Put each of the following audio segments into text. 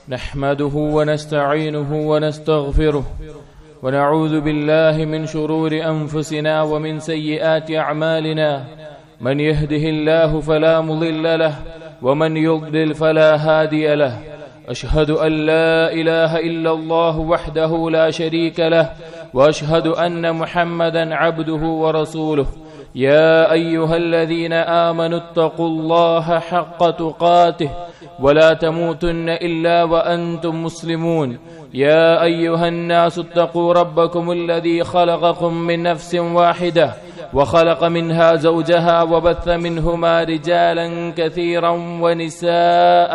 نحمده ونستعينه ونستغفره ونعوذ بالله من شرور أنفسنا ومن سيئات أعمالنا من يهده الله فلا مضل له ومن يضلل فلا هادي له أشهد أن لا إله إلا الله وحده لا شريك له وأشهد أن محمدا عبده ورسوله يا أيها الذين آمنوا اتقوا الله حق تقاته ولا تموتن إلا وأنتم مسلمون يا أيها الناس اتقوا ربكم الذي خلقكم من نفس واحدة وخلق منها زوجها وبث منهما رجالا كثيرا ونساء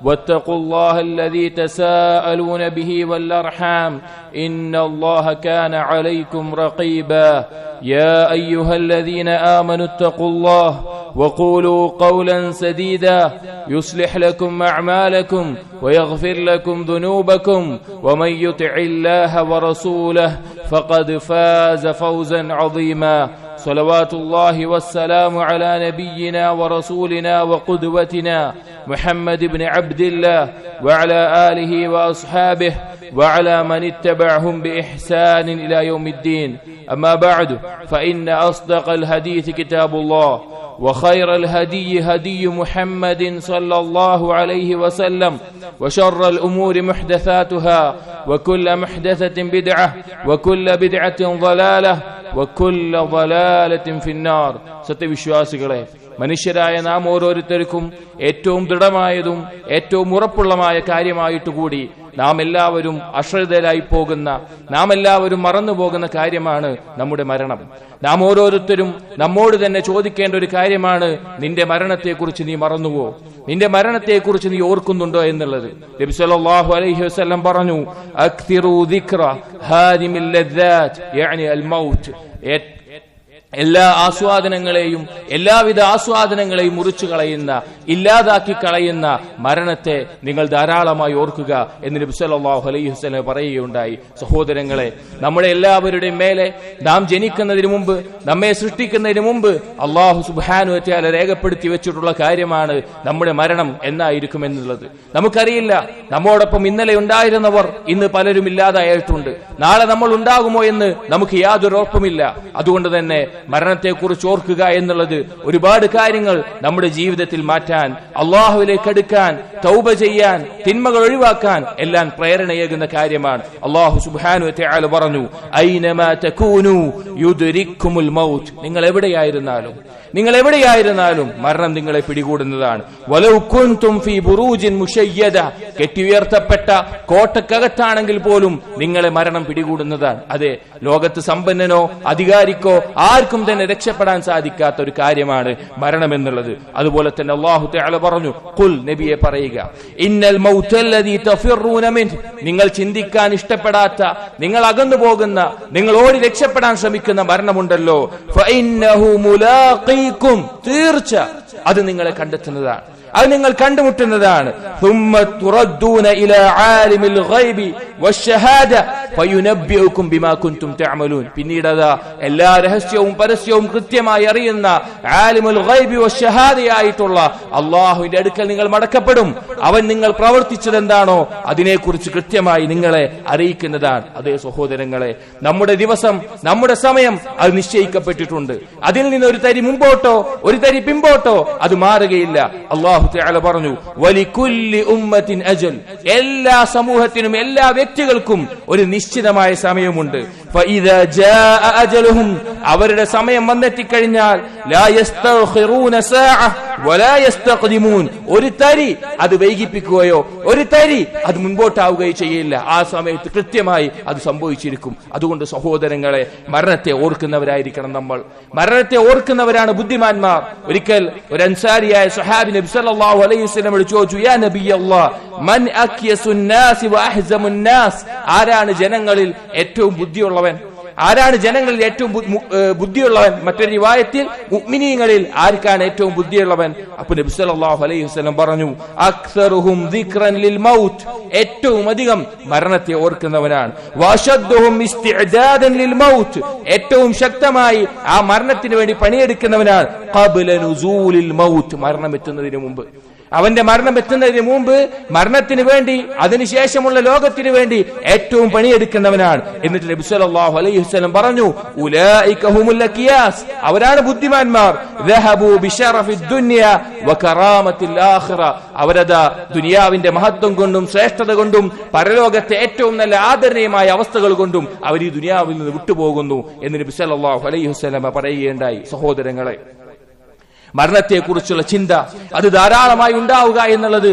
واتقوا الله الذي تساءلون به والأرحام إن الله كان عليكم رقيبا يا أيها الذين آمنوا اتقوا الله وقولوا قولا سديدا يصلح لكم أعمالكم ويغفر لكم ذنوبكم ومن يطع الله ورسوله فقد فاز فوزا عظيما صلوات الله والسلام على نبينا ورسولنا وقدوتنا محمد بن عبد الله وعلى آله وأصحابه وعلى من اتبعهم بإحسان إلى يوم الدين أما بعد فإن أصدق الحديث كتاب الله وخير الهدي هدي محمد صلى الله عليه وسلم وشر الأمور محدثاتها وكل محدثة بدعة وكل بدعة ضلالة وكل ضلالة في النار. സത്യവിശ്വാസികളെ, മനുഷ്യരായ നാം ഓരോരുത്തർക്കും ഏറ്റവും ദൃഢമായതും ഏറ്റവും ഉറപ്പുള്ളമായ കാര്യമായിട്ടുകൂടി നാം എല്ലാവരും അശ്രദ്ധരായി പോകുന്ന, നാം എല്ലാവരും മറന്നുപോകുന്ന കാര്യമാണ് നമ്മുടെ മരണം. നാം ഓരോരുത്തരും നമ്മോട് തന്നെ ചോദിക്കേണ്ട ഒരു കാര്യമാണ്, നിന്റെ മരണത്തെക്കുറിച്ച് നീ മറന്നുവോ? നിന്റെ മരണത്തെക്കുറിച്ച് നീ ഓർക്കുന്നുണ്ടോ എന്നുള്ളത്. നബി സല്ലല്ലാഹു അലൈഹി വസല്ലം പറഞ്ഞു, അക്തിറു ദിക്റ ഹാദിമിൽ ലദ്ദാത്ത് യഅനി അൽ മൗത്ത്. എല്ലാ ആസ്വാദനങ്ങളെയും, എല്ലാവിധ ആസ്വാദനങ്ങളെയും മുറിച്ചു കളയുന്ന, ഇല്ലാതാക്കി കളയുന്ന മരണത്തെ നിങ്ങൾ ധാരാളമായി ഓർക്കുക എന്ന് നബി സല്ലല്ലാഹു അലൈഹി വസല്ലം പറയുകയുണ്ടായി. സഹോദരങ്ങളെ, നമ്മുടെ എല്ലാവരുടെയും മേലെ നാം ജനിക്കുന്നതിന് മുമ്പ്, നമ്മെ സൃഷ്ടിക്കുന്നതിന് മുമ്പ് അല്ലാഹു സുബ്ഹാനഹു വ തആല രേഖപ്പെടുത്തി വെച്ചിട്ടുള്ള കാര്യമാണ് നമ്മുടെ മരണം എന്നായിരിക്കും എന്നുള്ളത്. നമുക്കറിയില്ല, നമ്മോടൊപ്പം ഇന്നലെ ഉണ്ടായിരുന്നവർ ഇന്ന് പലരും ഇല്ലാതായിട്ടുണ്ട്. നാളെ നമ്മൾ ഉണ്ടാകുമോ എന്ന് നമുക്ക് യാതൊരു ഉറപ്പുമില്ല. അതുകൊണ്ട് തന്നെ മരണത്തെക്കുറിച്ച് ഓർക്കുക എന്നുള്ളത് ഒരുപാട് കാര്യങ്ങൾ നമ്മുടെ ജീവിതത്തിൽ മാറ്റാൻ, അള്ളാഹുവിലേക്ക് അടുക്കാൻ, തൗബ ചെയ്യാൻ, തിന്മകൾ ഒഴിവാക്കാൻ എല്ലാം പ്രേരണയേകുന്ന കാര്യമാണ്. അല്ലാഹു സുബ്ഹാനഹു വ തആല പറഞ്ഞു, ഐനമാ തകൂനു യുദ്രിക്കുമുൽ മൗത്ത്. നിങ്ങൾ എവിടെയായിരുന്നാലും മരണം നിങ്ങളെ പിടികൂടുന്നതാണ്. വലൗ കുൻതും ഫീ ബുറൂജിൻ മുശയ്യദ. കെട്ടിയുയർത്തപ്പെട്ട കോട്ടക്കകത്താണെങ്കിൽ പോലും നിങ്ങളെ മരണം പിടികൂടുന്നതാണ്. അതെ, ലോകത്ത് സമ്പന്നനോ അധികാരിക്കോ ആർക്കും തന്നെ രക്ഷപ്പെടാൻ സാധിക്കാത്ത ഒരു കാര്യമാണ് മരണം എന്നുള്ളത്. അതുപോലെ തന്നെ അല്ലാഹു തആല പറഞ്ഞു, ഖുൽ, നബിയെ പറയുക, ഇന്നൽ മൗതല്ലദീ തഫിറൂന മിൻഹു. നിങ്ങൾ ചിന്തിക്കാൻ ഇഷ്ടപ്പെടാത്ത, നിങ്ങൾ അകന്നു പോകുന്ന, നിങ്ങൾ ഓടി രക്ഷപ്പെടാൻ ശ്രമിക്കുന്ന മരണമുണ്ടല്ലോ, ഫഇന്നഹു മുലാഖീകും. തീർച്ച അത് നിങ്ങളെ കണ്ടെത്തുന്നതാണ്, അത് നിങ്ങൾ കണ്ടുമുട്ടുന്നതാണ്. ثم تردون الى عالم الغيب والشهاده فينبئكم بما كنتم تعملون. പിന്നീട് എല്ലാ രഹസ്യവും പരസ്യവും കൃത്യമായി അറിയുന്ന ആലിമുൽ ഗൈബി വശഹാദയായിട്ടുള്ള അല്ലാഹുവിന്റെ അടുക്കൽ നിങ്ങൾ മടക്കപ്പെടും. അവൻ നിങ്ങൾ പ്രവർത്തിച്ചത് എന്താണോ അതിനെക്കുറിച്ച് കൃത്യമായി നിങ്ങളെ അറിയിക്കുന്നതാണ്. അതേ സഹോദരങ്ങളെ, നമ്മുടെ ദിവസം, നമ്മുടെ സമയം അത് നിശ്ചയിക്കപ്പെട്ടിട്ടുണ്ട്. അതിൽ നിന്ന് ഒരു തരി മുമ്പോട്ടോ ഒരു തരി പിമ്പോട്ടോ അത് മാറുകയില്ല. അല്ലാഹു തആല പറഞ്ഞു, വലികുല്ലി ഉമ്മത്തിൻ അജൽ. എല്ലാ സമൂഹത്തിനും, എല്ലാ വ്യക്തികൾക്കും ഒരു നിശ്ചിതമായ സമയമുണ്ട്. ഫഇദാ ജാഅ അജലുഹും. അവരുടെ സമയം വന്നെത്തിക്കഴിഞ്ഞാൽ ലാ യസ്തഖിറൂന സാഅ വലാ യസ്തഖ്ദിമൂൻ. ഒരു തരി അത് വൈകിപ്പിക്കുകയോ ഒരു തരി അത് മുൻപോട്ടാവുകയോ ചെയ്യില്ല. ആ സമയത്ത് കൃത്യമായി അത് സംഭവിച്ചിരിക്കും. അതുകൊണ്ട് സഹോദരങ്ങളെ, മരണത്തെ ഓർക്കുന്നവരായിരിക്കണം നമ്മൾ. മരണത്തെ ഓർക്കുന്നവരാണ് ബുദ്ധിമാന്മാർ. ഒരിക്കൽ ഒരു അൻസാരിയായ സ്വഹാബി നബി സല്ലല്ലാഹു അലൈഹി വസല്ലം ചോദിച്ചു, യാ നബിയല്ലാഹ്, മൻ അക്യസുൻ നാസി വഅഹ്സമുൻ നാസ്. ആരാണ് ജനങ്ങളിൽ ഏറ്റവും ബുദ്ധിയുള്ളവൻ? ആരാണ് ജനങ്ങളിൽ ഏറ്റവും ബുദ്ധിയുള്ളവൻ? മറ്റൊരു റിവായത്തിൽ മുഅ്മിനീങ്ങളിൽ ആർക്കാണ് ഏറ്റവും ബുദ്ധിയുള്ളവൻ? അപ്പോൾ നബി സല്ലല്ലാഹു അലൈഹി വസല്ലം പറഞ്ഞു, അക്സറുഹും ദിക്റൻ ലിൽ മൗത്ത്. ഏറ്റവും അധികം മരണത്തെ ഓർക്കുന്നവനാണ്. വഅശദ്ദുഹും ഇസ്തിഅദാദൻ ലിൽ മൗത്ത്. ഏറ്റവും ശക്തമായി ആ മരണത്തിന് വേണ്ടി പണിയെടുക്കുന്നവനാണ് ഖബ്ല നുസൂലിൽ മൗത്ത്. മരണം എത്തുന്നതിന് മുമ്പ്. അവന്റെ മരണം എത്തുന്നതിന് മുമ്പ് മരണത്തിന് വേണ്ടി അതിനുശേഷമുള്ള ലോകത്തിന് വേണ്ടി ഏറ്റവും പണിയെടുക്കുന്നവനാണ്. എന്നിട്ട് നബി സല്ലല്ലാഹു അലൈഹി വസല്ലം പറഞ്ഞു, ഉലൈക ഹുമുൽ അഖിയാസ്, അവരാണ് ബുദ്ധിമാന്മാർ. ദഹബു ബിശറഫിദ് ദുനിയ വകറാമത്തിൽ ആഖിറ, അവരതാ ദുനിയാവിന്റെ മഹത്വം കൊണ്ടും ശ്രേഷ്ഠത കൊണ്ടും പരലോകത്തെ ഏറ്റവും നല്ല ആദരണീയമായ അവസ്ഥകൾ കൊണ്ടും അവർ ഈ ദുനിയാവിൽ നിന്ന് വിട്ടുപോകുന്നു എന്ന് നബി സല്ലല്ലാഹു അലൈഹി വസല്ലം പറയുകയുണ്ടായി. സഹോദരങ്ങളെ, മരണത്തെക്കുറിച്ചുള്ള ചിന്ത അത് ധാരാളമായി ഉണ്ടാവുക എന്നുള്ളത്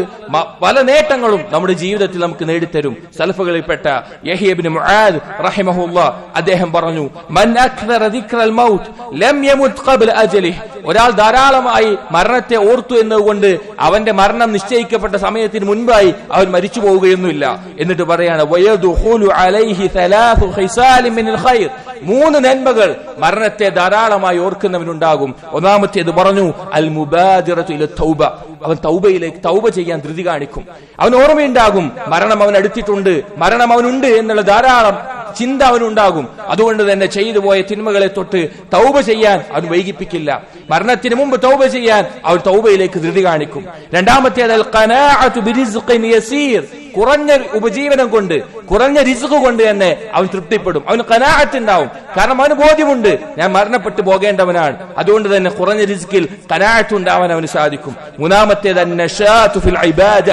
പല നേട്ടങ്ങളും നമ്മുടെ ജീവിതത്തിൽ നമുക്ക് നേടിത്തരും. സലഫുകളിൽപ്പെട്ട യഹ്യ ഇബ്നു മുആദ് റഹിമഹുല്ലാഹ് അദ്ദേഹം പറഞ്ഞു, മൻ അക്തറ ദിക്റൽ മൗത്ത് ലം യമുത് ഖബ്ല അജലിഹി, ഒരാൾ ധാരാളമായി മരണത്തെ ഓർത്തു എന്നതുകൊണ്ട് അവന്റെ മരണം നിശ്ചയിക്കപ്പെട്ട സമയത്തിന് മുൻപായി അവൻ മരിച്ചു പോവുകയൊന്നുമില്ല. എന്നിട്ട് പറയാണ്, വയദുഖുലു അലൈഹി സലാസു ഖിസാലിൻ മിനൽ ഖൈർ, 3 നന്മകൾ മരണത്തെ ധാരാളമായി ഓർക്കുന്നവനുണ്ടാകും. ഒന്നാമത്തേത് പറഞ്ഞു, അൽ മുബാദിറതു ഇല തൗബ, അവൻ തൗബയിലേക്ക് തൗബ ചെയ്യാൻ ധൃതി കാണിക്കും. അവൻ ഓർമ്മയുണ്ടാകും മരണം അവൻ അടുത്തിട്ടുണ്ട്, മരണം അവനുണ്ട് എന്നുള്ള ധാരാളം ചിന്ത അവനുണ്ടാകും. അതുകൊണ്ട് തന്നെ ചെയ്തു പോയ തിന്മകളെ തൊട്ട് തൗബ ചെയ്യാൻ അവൻ വൈകിപ്പിക്കില്ല. മരണത്തിന് മുമ്പ് തൗബ ചെയ്യാൻ അവൻ തൗബയിലേക്ക് ധൃതി കാണിക്കും. രണ്ടാമത്തേത് അൽ ഖനാഅതു ബിറിസ്ഖിൻ യസീർ, കുറഞ്ഞ ഉപജീവനം കൊണ്ട് കുറഞ്ഞ റിസ്ക് കൊണ്ട് തന്നെ അവൻ തൃപ്തിപ്പെടും. അവന് ഖനാഅത്ത് ഉണ്ടാവും. കാരണം അവന് ബോധ്യമുണ്ട് ഞാൻ മരണപ്പെട്ടു പോകേണ്ടവനാണ്. അതുകൊണ്ട് തന്നെ കുറഞ്ഞ റിസ്കിൽ ഖനാഅത്ത് ഉണ്ടാവാൻ അവന് സാധിക്കും. മൂന്നാമത്തേത് അന്നശാതു ഫിൽ ഇബാദ,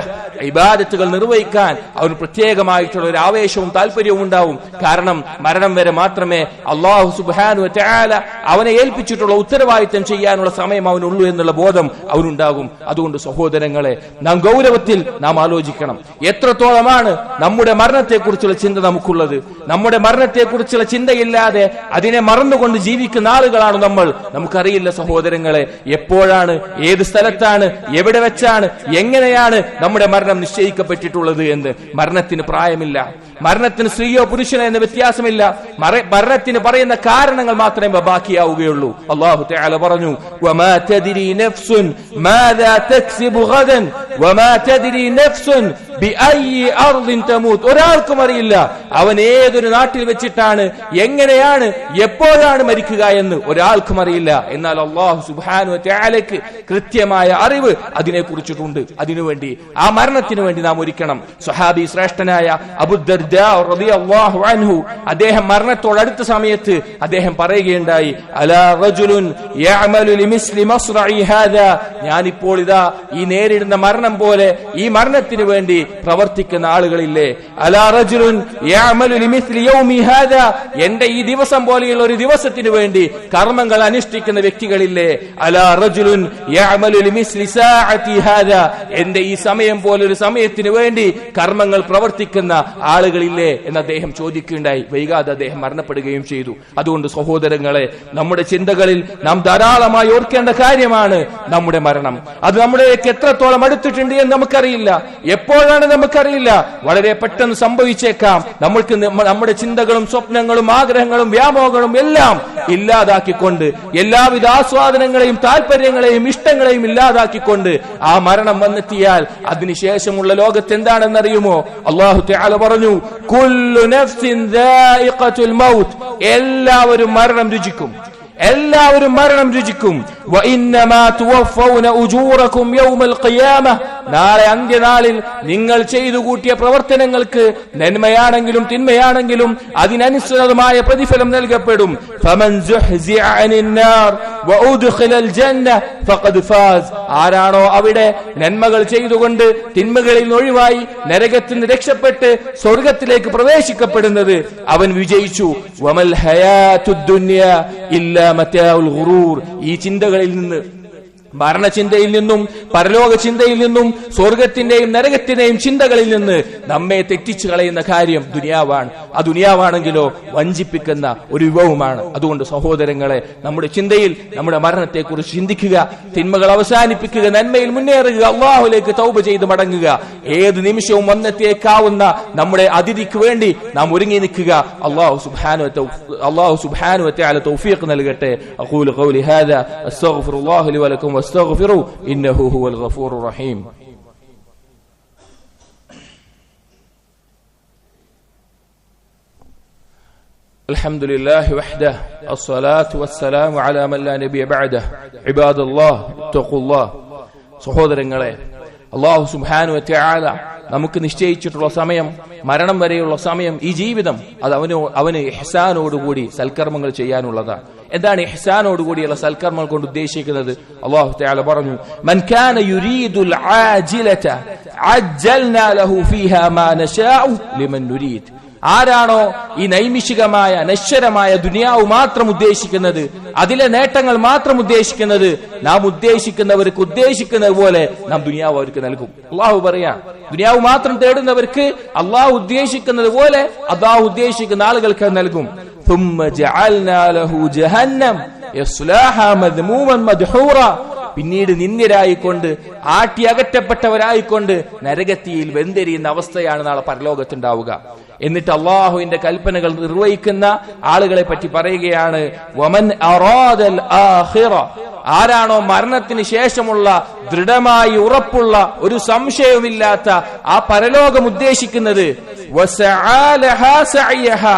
ഇബാദത്തുകൾ നിർവഹിക്കാൻ അവന് പ്രത്യേകമായിട്ടുള്ള ഒരു ആവേശവും താല്പര്യവും ഉണ്ടാവും. കാരണം മരണം വരെ മാത്രമേ അല്ലാഹു സുബ്ഹാനഹു വ തആല അവനെ ഏൽപ്പിച്ചിട്ടുള്ള ഉത്തരവാദിത്തം ചെയ്യാനുള്ള സമയം അവനുള്ളൂ എന്നുള്ള ബോധം അവനുണ്ടാകും. അതുകൊണ്ട് സഹോദരങ്ങളെ, നാം ഗൗരവത്തിൽ നാം ആലോചിക്കണം, എത്രത്തോളമാണ് നമ്മുടെ മരണത്തെക്കുറിച്ചുള്ള ചിന്ത നമുക്കുള്ളത്. നമ്മുടെ മരണത്തെക്കുറിച്ചുള്ള ചിന്തയില്ലാതെ അതിനെ മറന്നുകൊണ്ട് ജീവിക്കുന്ന ആളുകളാണ് നമ്മൾ. നമുക്കറിയില്ല സഹോദരങ്ങളെ, എപ്പോഴാണ്, ഏത് സ്ഥലത്താണ്, എവിടെ വെച്ചാണ്, എങ്ങനെയാണ് നമ്മുടെ മരണം നിശ്ചയിക്കപ്പെട്ടിട്ടുള്ളത് എന്ന്. മരണത്തിന് പ്രായമില്ല, മരണത്തിന് സ്ത്രീയോ പുരുഷനോ എന്ന വ്യത്യാസമില്ല. മരണത്തിന് പറയുന്ന കാരണങ്ങൾ മാത്രമേ ബാക്കിയാവുകയുള്ളൂ. അല്ലാഹു തആല പറഞ്ഞു, വമാ തദ്രി നഫ്സുൻ മാദാ തക്സിബു ഗദൻ വമാ തദ്രി നഫ്സുൻ ബിഅയ്യി അർദിൻ തമൂത്, ഒരാൾക്കും അറിയില്ല അവൻ ഏതൊരു നാട്ടിൽ വെച്ചിട്ടാണ്, എങ്ങനെയാണ്, എപ്പോഴാണ് മരിക്കുക എന്ന് ഒരാൾക്കും അറിയില്ല. എന്നാൽ അല്ലാഹു സുബ്ഹാനഹു വ തആലയ്ക്ക് കൃത്യമായ അറിവ് അതിനെക്കുറിച്ചിട്ടുണ്ട്. അതിനുവേണ്ടി, ആ മരണത്തിന് വേണ്ടി നാം ഒരുക്കണം. സ്വഹാബി ശ്രേഷ്ഠനായ അബൂ ദർദാ റളിയല്ലാഹു അൻഹു അദ്ദേഹം മരണത്തോടടുത്ത സമയത്ത് അദ്ദേഹം പറയുകയുണ്ടായി, അലാ റജുലുൻ യഅമലു ലിമിസ്ലി മസ്റഇ ഹാദാ, ഞാനിപ്പോൾ ഇതാ ഈ നേരിടുന്ന മരണം പോലെ ഈ മരണത്തിന് വേണ്ടി പ്രവർത്തിക്കുന്ന ആളുകളില്ലേ. അലാ റജുലുൻ യഅമലു ലിമിസ്ലി യൗമി ഹാദാ, എന്റെ ഈ ദിവസം പോലെയുള്ള ഒരു ദിവസത്തിന് വേണ്ടി കർമ്മങ്ങൾ അനുഷ്ഠിക്കുന്ന വ്യക്തികളില്ലേ. അലാ റജുലുൻ യഅമലു ലിമിസ്ലി സാഅതി ഹാദാ, എന്റെ ഈ സമയം പോലൊരു സമയത്തിന് വേണ്ടി കർമ്മങ്ങൾ പ്രവർത്തിക്കുന്ന ആളുകളില്ലേ എന്ന് അദ്ദേഹം ചോദിക്കുകയുണ്ടായി. വൈകാതെ അദ്ദേഹം മരണപ്പെടുകയും ചെയ്തു. അതുകൊണ്ട് സഹോദരങ്ങളെ, നമ്മുടെ ചിന്തകളിൽ നാം ധാരാളമായി ഓർക്കേണ്ട കാര്യമാണ് നമ്മുടെ മരണം. അത് നമ്മുടെയൊക്കെ എത്രത്തോളം അടുത്തിട്ടുണ്ട് എന്ന് നമുക്കറിയില്ല, എപ്പോഴാണ് നമുക്കറിയില്ല. വളരെ പെട്ടെന്ന് സംഭവിച്ചേക്കാം. നമ്മൾക്ക് നമ്മുടെ ചിന്തകളും സ്വപ്നങ്ങളും ആഗ്രഹങ്ങളും വ്യാമോഹങ്ങളും എല്ലാം ഇല്ലാതാക്കിക്കൊണ്ട്, എല്ലാവിധ ആസ്വാദനങ്ങളെയും താല്പര്യങ്ങളെയും ഇഷ്ടങ്ങളെയും ഇല്ലാതാക്കിക്കൊണ്ട് ആ മരണം വന്നെത്തിയാൽ അതിനുശേഷമുള്ള ലോകത്ത് എന്താണെന്നറിയുമോ? അല്ലാഹു തആല പറഞ്ഞു, കുല്ലു നഫ്സിൻ ദായിഖത്തുൽ മൗത്ത്, എല്ലാവരും മരണം രുചിക്കും, എല്ലാവരും മരണം രുചിക്കും. വഇന്നമാ തുവഫൗന ഉജൂറകും യൗമൽ ഖിയാമ, നാളെ അന്ത്യനാളിൽ നിങ്ങൾ ചെയ്തു കൂട്ടിയ പ്രവർത്തനങ്ങൾക്ക് നന്മയാണെങ്കിലും തിന്മയാണെങ്കിലും അതിനനുസൃതമായ പ്രതിഫലം നൽകപ്പെടും. ഫമൻ സുഹ്സിഅ അനിൻ നാർ വഉദ്ഖിലൽ ജന്ന ഫഖദ് ഫാസ്, ആരാണോ അവിടെ നന്മകൾ ചെയ്തുകൊണ്ട് തിന്മകളിൽ നിന്ന് ഒഴിവായി നരകത്തിൽ നിന്ന് രക്ഷപ്പെട്ട് സ്വർഗ്ഗത്തിലേക്ക് പ്രവേശിക്കപ്പെടുന്നത് അവൻ വിജയിച്ചു. വമൽ ഹയാത്തുദ് ദുനിയ ഇല്ലാ മതാഉൽ ഗുറൂർ, ഈ ചിന്തകളിൽ നിന്ന്, മരണചിന്തയിൽ നിന്നും പരലോക ചിന്തയിൽ നിന്നും സ്വർഗത്തിന്റെയും നരകത്തിന്റെയും ചിന്തകളിൽ നിന്ന് നമ്മെ തെറ്റിച്ചു കളയുന്ന കാര്യം ദുനിയാവാണ്. ആ ദുനിയാവാണെങ്കിലോ വഞ്ചിപ്പിക്കുന്ന ഒരു വിഭവമാണ്. അതുകൊണ്ട് സഹോദരങ്ങളെ, നമ്മുടെ ചിന്തയിൽ നമ്മുടെ മരണത്തെക്കുറിച്ച് ചിന്തിക്കുക, തിന്മകൾ അവസാനിപ്പിക്കുക, നന്മയിൽ മുന്നേറുക, അല്ലാഹുവിലേക്ക് തൗബ ചെയ്ത് മടങ്ങുക. ഏത് നിമിഷവും വന്നെത്തിയേക്കാവുന്ന നമ്മുടെ അതിഥിക്ക് വേണ്ടി നാം ഒരുങ്ങി നിൽക്കുക. അല്ലാഹു സുബ്ഹാനഹു വ തആല തൗഫീഖ് നൽകട്ടെ. അഖൂലു ഖൗലി ഹാദാ അസ്തഗ്ഫിറുല്ലാഹ ലി വലക്കും واستغفروا إنه هو الغفور الرحيم. الحمد لله وحده الصلاة والسلام على من لا نبي بعده عباد الله اتقوا الله. സഹോദരങ്ങളെ, അല്ലാഹു സുബ്ഹാനഹു വ തആല നമുക്ക് നിശ്ചയിച്ചിട്ടുള്ള സമയം, മരണം വരെയുള്ള സമയം, ഈ ജീവിതം അത് അവന് ഇഹ്സാനോടുകൂടി സൽക്കർമ്മങ്ങൾ ചെയ്യാനുള്ളതാണ്. എന്താണ് ഇഹ്സാനോടുകൂടിയുള്ള സൽക്കർമ്മങ്ങൾ കൊണ്ട് ഉദ്ദേശിക്കുന്നത്? അല്ലാഹു തആല പറഞ്ഞു, മൻ കാന യുരീദുൽ ആജിലത അജ്ജൽനാ ലഹു ഫീഹാ മാ നശാഉ ലിമൻ നുരീദ്. ആരാണോ ഈ നൈമിഷികമായ നശ്വരമായ ദുനിയാവ് മാത്രം ഉദ്ദേശിക്കുന്നത്, അതിലെ നേട്ടങ്ങൾ മാത്രം ഉദ്ദേശിക്കുന്നത്, നാം ഉദ്ദേശിക്കുന്നവർക്ക് ഉദ്ദേശിക്കുന്നത് പോലെ നാം ദുനിയാവ് അവർക്ക് നൽകും. അള്ളാഹു പറയാ, ദുനിയാവ് മാത്രം തേടുന്നവർക്ക് അള്ളാഹു ഉദ്ദേശിക്കുന്നത് പോലെ അള്ളാഹു ഉദ്ദേശിക്കുന്ന ആളുകൾക്ക് നൽകും. ثم جعلنا له جهنم يصلاها مذموما مدحورا. പിന്നീട് നിന്ദ്യരായിക്കൊണ്ട് ആട്ടിയകറ്റപ്പെട്ടവരായിക്കൊണ്ട് നരകത്തിയിൽ വെന്തെരിയുന്ന അവസ്ഥയാണ് നാളെ പരലോകത്തുണ്ടാവുക. എന്നിട്ട് അള്ളാഹുവിന്റെ കൽപ്പനകൾ നിർവഹിക്കുന്ന ആളുകളെ പറ്റി പറയുകയാണ്, വമൻ അറാദൽ ആഖിറ. ആരാണോ മരണത്തിന് ശേഷമുള്ള ദൃഢമായി ഉറപ്പുള്ള ഒരു സംശയവുമില്ലാത്ത ആ പരലോകം ഉദ്ദേശിക്കുന്നത്, വസആലഹാ സഅയഹാ,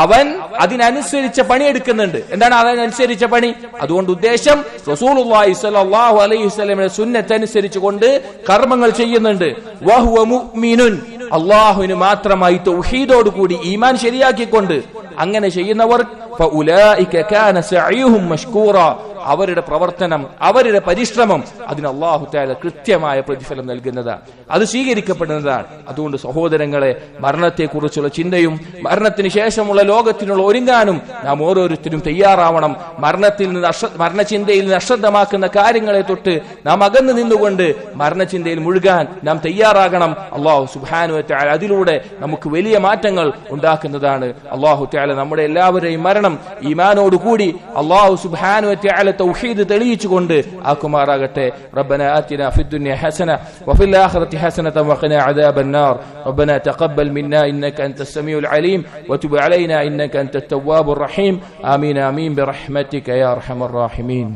അവൻ അതിനനുസരിച്ച പണിയെടുക്കുന്നുണ്ട്. എന്താണ് അതിനനുസരിച്ച പണി? അതുകൊണ്ട് ഉദ്ദേശം റസൂലുള്ളാഹി സ്വല്ലല്ലാഹു അലൈഹി വസല്ലമയുടെ സുന്നത്ത് അനുസരിച്ചുകൊണ്ട് കർമ്മങ്ങൾ ചെയ്യുന്നുണ്ട്. വഹുവ മുഅ്മിനുൻ, അല്ലാഹുവിന് മാത്രമായി തൗഹീദോട് കൂടി ഈമാൻ ശരിയാക്കിക്കൊണ്ട് അങ്ങനെ ചെയ്യുന്നവർ ഫഉലൈക കാന സഅയുഹും മഷ്കൂറാ, അവരുടെ പ്രവർത്തനം, അവരുടെ പരിശ്രമം അതിന് അല്ലാഹു തആല കൃത്യമായ പ്രതിഫലം നൽകുന്നതാണ്, അത് സ്വീകരിക്കപ്പെടുന്നതാണ്. അതുകൊണ്ട് സഹോദരങ്ങളെ, മരണത്തെക്കുറിച്ചുള്ള ചിന്തയും മരണത്തിന് ശേഷമുള്ള ലോകത്തിനുള്ള ഒരുങ്ങാനും നാം ഓരോരുത്തരും തയ്യാറാവണം. മരണചിന്തയിൽ നിന്ന് അശ്രദ്ധമാക്കുന്ന കാര്യങ്ങളെ തൊട്ട് നാം അകന്നു നിന്നുകൊണ്ട് മരണചിന്തയിൽ മുഴുകാൻ നാം തയ്യാറാകണം. അല്ലാഹു സുബ്ഹാനഹു വ തആല അതിലൂടെ നമുക്ക് വലിയ മാറ്റങ്ങൾ ഉണ്ടാക്കുന്നതാണ്. അല്ലാഹു തആല നമ്മുടെ എല്ലാവരെയും മരണം ഈമാനോടുകൂടി അല്ലാഹു സുബ്ഹാനഹു വ തആല തൗഹീദ് തെളിയിച്ചുകൊണ്ട് ആക്കുമാറാകട്ടെ. റബ്ബനാ ആതിനാ ഫിദ്ദുനിയ ഹസന വഫിൽ ആഖിറതി ഹസനത വഖിനാ അദാബൻ നാർ. റബ്ബനാ തഖബ്ബൽ മിന്നാ ഇന്നക അൻതസ് സമീഉൽ അലീം വതുബ് അലൈനാ ഇന്നക അൻതത് തവ്വാബുർ റഹീം. ആമീൻ ആമീൻ ബിറഹ്മതിക യാ അർഹമർ റഹീമീൻ.